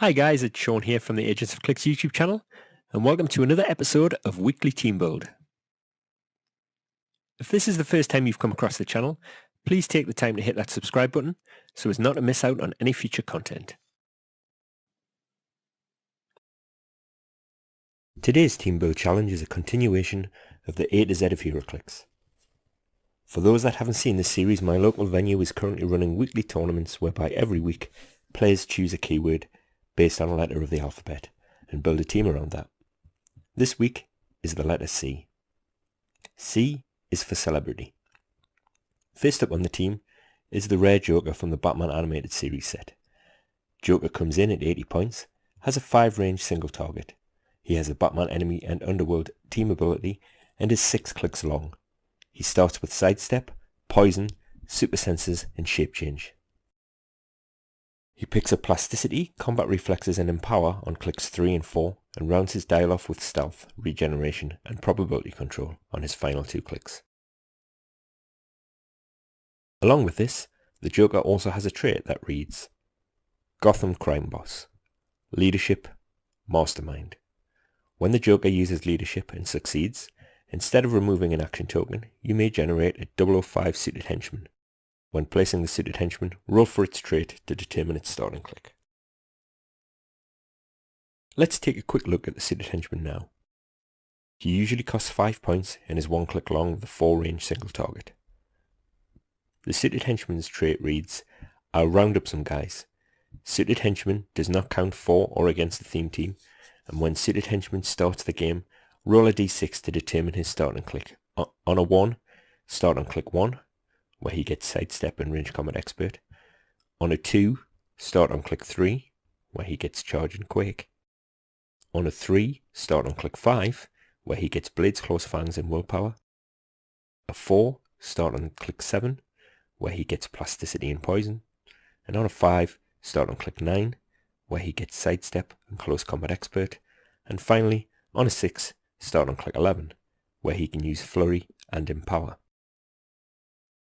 Hi guys, it's Sean here from the A-Z of Heroclix YouTube channel, and welcome to another episode of Weekly Team Build. If this is the first time you've come across the channel, please take the time to hit that subscribe button so as not to miss out on any future content. Today's Team Build challenge is a continuation of the A-Z of Heroclix. For those that haven't seen this series, my local venue is currently running weekly tournaments whereby every week players choose a keyword based on a letter of the alphabet and build a team around that. This week is the letter C. C is for celebrity. First up on the team is the rare Joker from the Batman animated series set. Joker comes in at 80 points, has a 5 range single target. He has a Batman enemy and underworld team ability and is 6 clicks long. He starts with sidestep, poison, super senses and shape change. He picks up plasticity, combat reflexes and empower on clicks 3 and 4 and rounds his dial off with stealth, regeneration and probability control on his final 2 clicks. Along with this, the Joker also has a trait that reads Gotham Crime Boss, Leadership, Mastermind. When the Joker uses leadership and succeeds, instead of removing an action token, you may generate a 005 suited henchman. When placing the suited henchman, roll for its trait to determine its starting click. Let's take a quick look at the suited henchman now. He usually costs 5 points and is 1 click long with a 4 range single target. The suited henchman's trait reads, I'll round up some guys. Suited henchman does not count for or against the theme team, and when suited henchman starts the game, roll a d6 to determine his starting click. On a 1, start on click 1. Where he gets sidestep and range combat expert. On a 2, start on click 3, where he gets charge and quake. On a 3, start on click 5, where he gets blades, claws, fangs and willpower. A 4, start on click 7, where he gets plasticity and poison. And on a 5, start on click 9, where he gets sidestep and close combat expert. And finally, on a 6, start on click 11, where he can use flurry and empower.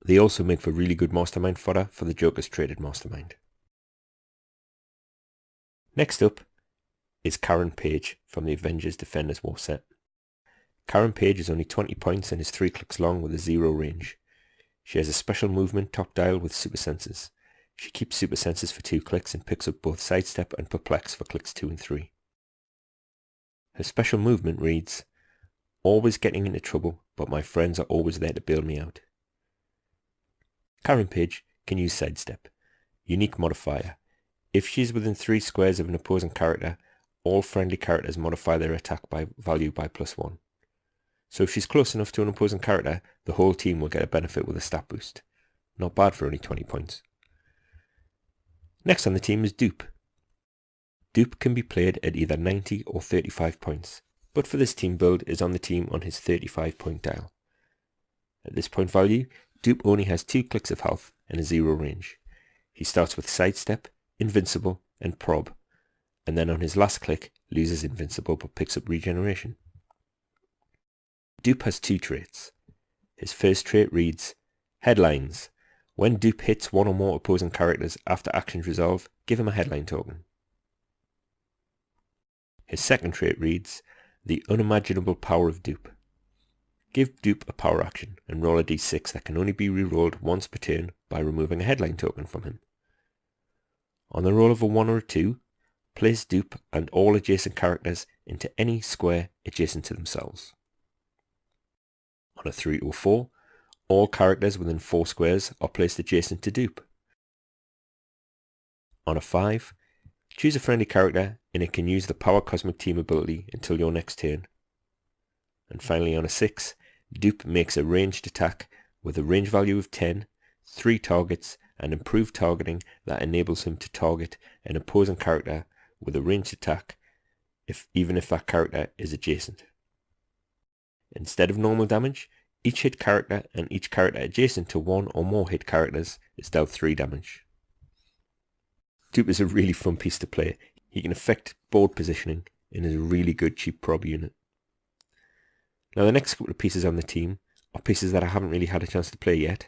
They also make for really good mastermind fodder for the Joker's traded mastermind. Next up is Karen Page from the Avengers Defenders War set. Karen Page is only 20 points and is 3 clicks long with a 0 range. She has a special movement top dial with super senses. She keeps super senses for 2 clicks and picks up both sidestep and perplex for clicks 2 and 3. Her special movement reads, Always getting into trouble, but my friends are always there to bail me out. Karen Page can use sidestep. Unique modifier. If she is within 3 squares of an opposing character, all friendly characters modify their attack value by +1. So if she's close enough to an opposing character, the whole team will get a benefit with a stat boost. Not bad for only 20 points. Next on the team is DOOP. DOOP can be played at either 90 or 35 points, but for this team build is on the team on his 35 point dial. At this point value, DOOP only has 2 clicks of health and a 0 range. He starts with sidestep, invincible and prob, and then on his last click loses invincible but picks up regeneration. DOOP has 2 traits. His first trait reads, Headlines. When DOOP hits 1 or more opposing characters after actions resolve, give him a headline token. His second trait reads, The Unimaginable Power of DOOP. Give DOOP a power action and roll a d6 that can only be re-rolled once per turn by removing a headline token from him. On the roll of a 1 or a 2, place DOOP and all adjacent characters into any square adjacent to themselves. On a 3 or 4, all characters within 4 squares are placed adjacent to DOOP. On a 5, choose a friendly character and it can use the Power Cosmic Team ability until your next turn. And finally on a 6, DOOP makes a ranged attack with a range value of 10, 3 targets and improved targeting that enables him to target an opposing character with a ranged attack even if that character is adjacent. Instead of normal damage, each hit character and each character adjacent to 1 or more hit characters is dealt 3 damage. DOOP is a really fun piece to play. He can affect board positioning and is a really good cheap prob unit. Now the next couple of pieces on the team are pieces that I haven't really had a chance to play yet.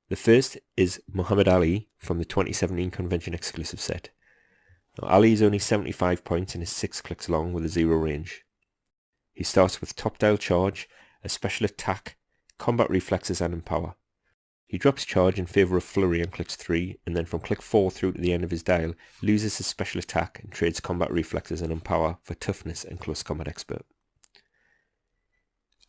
The first is Muhammad Ali from the 2017 convention exclusive set. Now, Ali is only 75 points and is 6 clicks long with a 0 range. He starts with top dial charge, a special attack, combat reflexes and empower. He drops charge in favour of flurry on clicks 3, and then from click 4 through to the end of his dial, loses his special attack and trades combat reflexes and empower for toughness and close combat expert.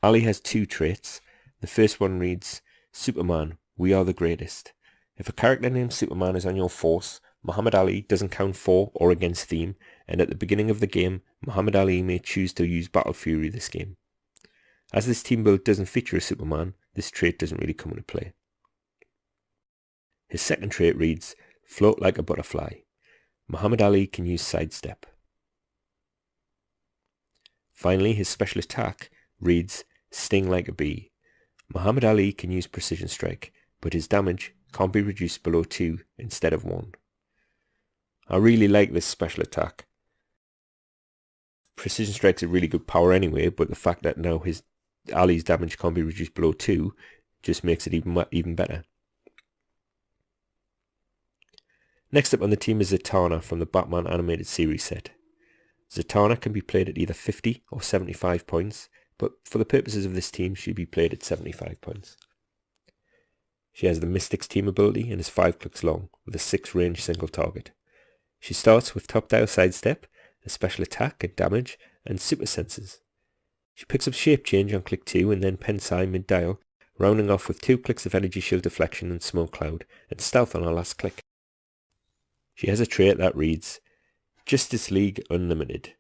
Ali has 2 traits. The first one reads, Superman, we are the greatest. If a character named Superman is on your force, Muhammad Ali doesn't count for or against theme, and at the beginning of the game, Muhammad Ali may choose to use Battle Fury this game. As this team build doesn't feature a Superman, this trait doesn't really come into play. His second trait reads, Float like a butterfly. Muhammad Ali can use sidestep. Finally, his special attack reads, Sting like a bee. Muhammad Ali can use precision strike, but his damage can't be reduced below 2 instead of 1. I really like this special attack. Precision strike's a really good power anyway, but the fact that now Ali's damage can't be reduced below 2 just makes it even better. Next up on the team is ZATANNA from the Batman animated series set. ZATANNA can be played at either 50 or 75 points, but for the purposes of this team, she'll be played at 75 points. She has the Mystic's team ability and is 5 clicks long, with a 6 range single target. She starts with top dial sidestep, a special attack and damage, and super senses. She picks up shape change on click 2 and then Pensai mid dial, rounding off with 2 clicks of energy shield deflection and smoke cloud, and stealth on her last click. She has a trait that reads, Justice League Unlimited.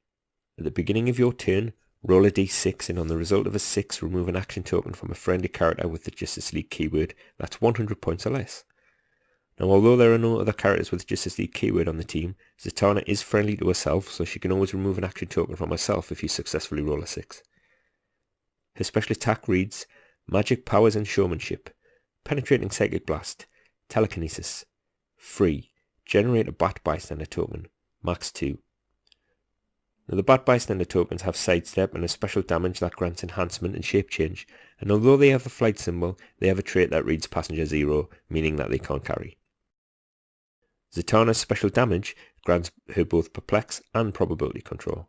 At the beginning of your turn, roll a d6 and on the result of a 6 remove an action token from a friendly character with the Justice League keyword that's 100 points or less. Now although there are no other characters with Justice League keyword on the team, ZATANNA is friendly to herself, so she can always remove an action token from herself if you successfully roll a 6. Her special attack reads, Magic Powers and Showmanship, Penetrating Psychic Blast, Telekinesis, Free, Generate a Bat Bystander token, max 2. Now the Bat Bystander tokens have sidestep and a special damage that grants enhancement and shape change, and although they have a flight symbol, they have a trait that reads Passenger 0, meaning that they can't carry. ZATANNA's special damage grants her both Perplex and Probability Control.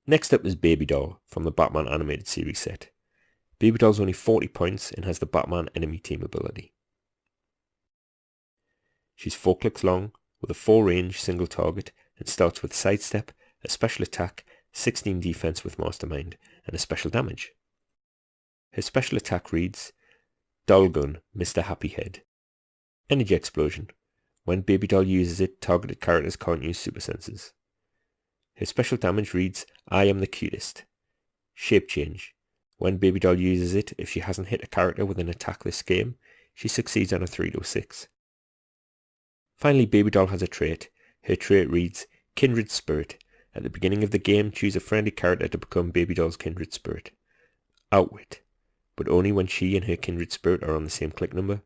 Next up is Baby Doll from the Batman animated series set. Baby Doll's only 40 points and has the Batman enemy team ability. She's 4 clicks long, with a 4 range single target, and starts with sidestep, a special attack, 16 defense with mastermind, and a special damage. Her special attack reads, Doll Gun, Mr. Happy Head. Energy Explosion. When Baby Doll uses it, targeted characters can't use super senses. Her special damage reads, I am the cutest. Shape Change. When Baby Doll uses it, if she hasn't hit a character with an attack this game, she succeeds on a 3 to 6. Finally, Baby Doll has a trait. Her trait reads, Kindred Spirit. At the beginning of the game, choose a friendly character to become Baby Doll's Kindred Spirit. Outwit, but only when she and her Kindred Spirit are on the same click number.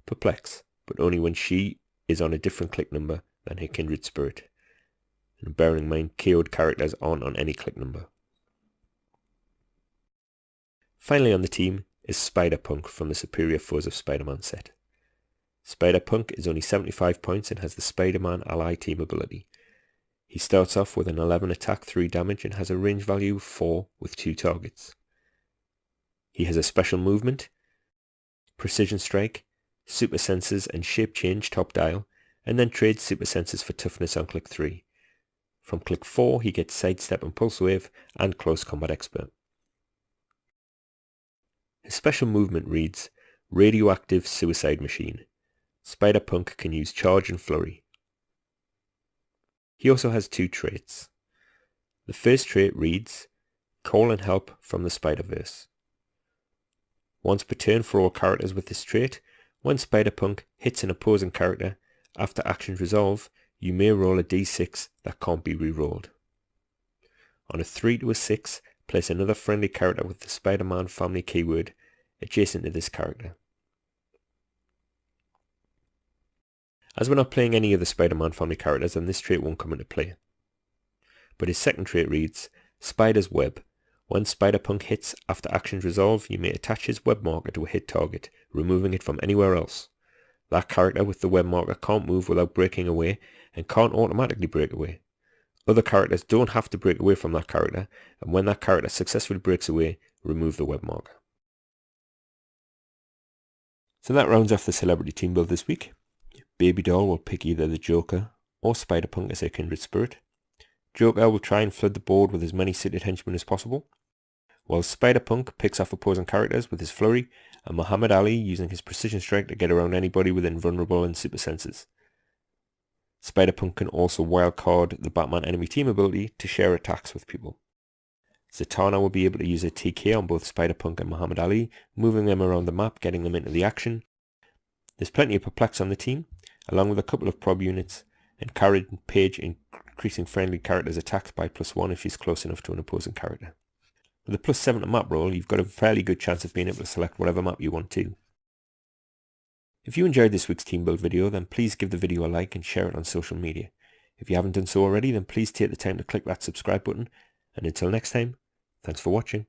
Perplex, but only when she is on a different click number than her Kindred Spirit. And bearing in mind, KO'd characters aren't on any click number. Finally on the team is Spider-Punk from the Superior Foes of Spider-Man set. Spider-Punk is only 75 points and has the Spider-Man ally team ability. He starts off with an 11 attack, 3 damage and has a range value of 4 with 2 targets. He has a special movement, precision strike, super senses and shape change top dial, and then trades super senses for toughness on click 3. From click 4 he gets sidestep and pulse wave and close combat expert. His special movement reads, Radioactive Suicide Machine. Spider-Punk can use charge and flurry. He also has 2 traits. The first trait reads, Call and Help from the Spider-Verse. Once per turn for all characters with this trait, when Spider-Punk hits an opposing character, after actions resolve, you may roll a d6 that can't be re-rolled. On a 3 to 6, place another friendly character with the Spider-Man family keyword adjacent to this character. As we're not playing any of the Spider-Man family characters, then this trait won't come into play. But his second trait reads, Spider's Web. When Spider-Punk hits after actions resolve, you may attach his web marker to a hit target, removing it from anywhere else. That character with the web marker can't move without breaking away and can't automatically break away. Other characters don't have to break away from that character, and when that character successfully breaks away, remove the web marker. So that rounds off the celebrity team build this week. Baby Doll will pick either the Joker or Spider-Punk as her kindred spirit. Joker will try and flood the board with as many seated henchmen as possible, while Spider-Punk picks off opposing characters with his flurry, and Muhammad Ali using his precision strike to get around anybody with invulnerable and super senses. Spider-Punk can also wildcard the Batman enemy team ability to share attacks with people. ZATANNA will be able to use a TK on both Spider-Punk and Muhammad Ali, moving them around the map, getting them into the action. There's plenty of Perplex on the team, along with a couple of prob units, and Carried Page increasing friendly characters' attacks by +1 if she's close enough to an opposing character. With a +7 to map roll, you've got a fairly good chance of being able to select whatever map you want to. If you enjoyed this week's team build video, then please give the video a like and share it on social media. If you haven't done so already, then please take the time to click that subscribe button, and until next time, thanks for watching.